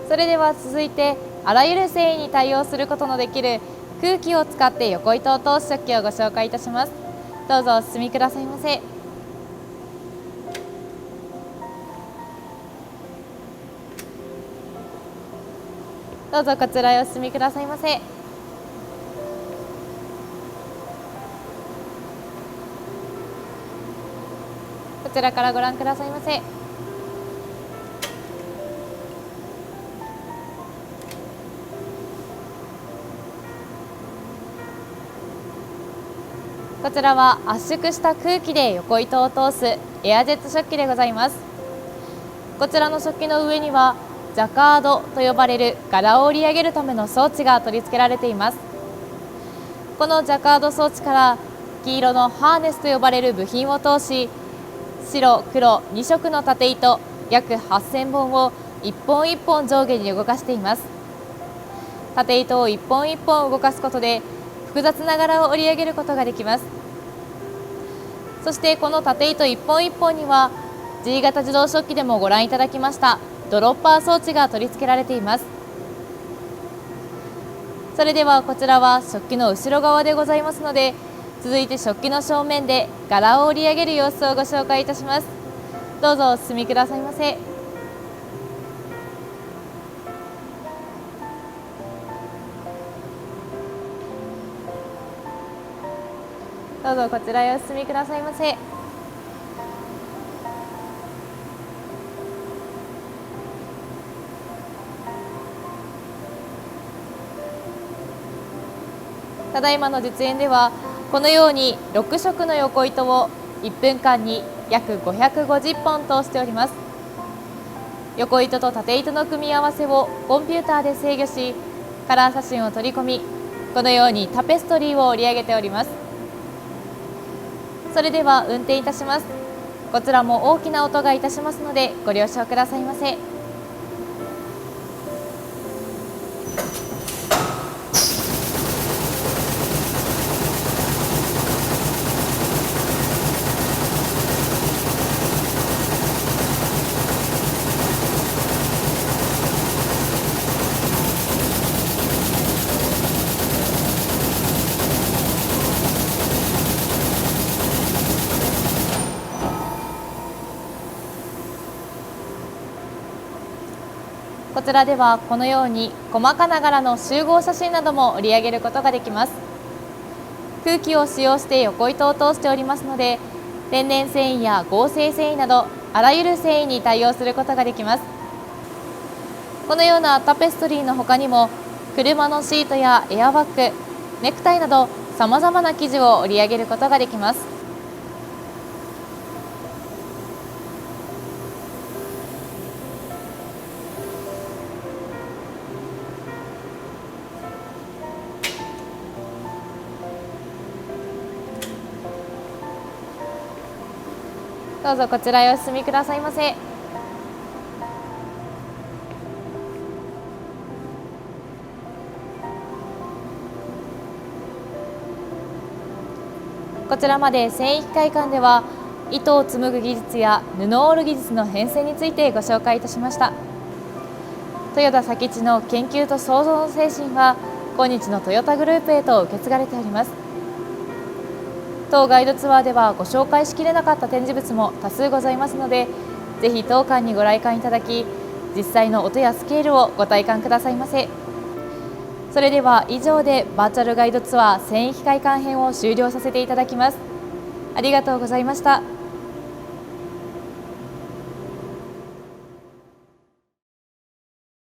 それでは続いて、あらゆる繊維に対応することのできる空気を使って横糸を通す食器をご紹介いたします。どうぞお進みくださいませ。どうぞこちらへお進みくださいませ。こちらからご覧くださいませ。こちらは圧縮した空気で横糸を通すエアジェット食器でございます。こちらの食器の上にはジャカードと呼ばれる柄を織り上げるための装置が取り付けられています。このジャカード装置から黄色のハーネスと呼ばれる部品を通し、白黒2色の縦糸約8000本を一本一本上下に動かしています。縦糸を一本一本動かすことで複雑な柄を織り上げることができます。そしてこの縦糸一本一本には G 型自動食器でもご覧いただきましたドロッパー装置が取り付けられています。それではこちらは食器の後ろ側でございますので、続いて食器の正面で柄を織り上げる様子をご紹介いたします。どうぞお進みくださいませ。どうぞこちらへお進みくださいませ。ただいまの実演ではこのように6色の横糸を1分間に約550本通しております。横糸と縦糸の組み合わせをコンピューターで制御し、カラー写真を取り込み、このようにタペストリーを織り上げております。それでは運転いたします。こちらも大きな音がいたしますのでご了承くださいませ。こちらではこのように細かな柄の集合写真なども織り上げることができます。空気を使用して横糸を通しておりますので、天然繊維や合成繊維などあらゆる繊維に対応することができます。このようなタペストリーの他にも車のシートやエアバッグ、ネクタイなどさまざまな生地を織り上げることができます。どうぞこちらへお進みくださいませ。こちらまで繊維機械館では糸を紡ぐ技術や布を織る技術の変遷についてご紹介いたしました。豊田佐吉の研究と創造の精神は今日のトヨタグループへと受け継がれております。当ガイドツアーではご紹介しきれなかった展示物も多数ございますので、ぜひ当館にご来館いただき、実際の音やスケールをご体感くださいませ。それでは以上でバーチャルガイドツアー繊維機械館編を終了させていただきます。ありがとうございました。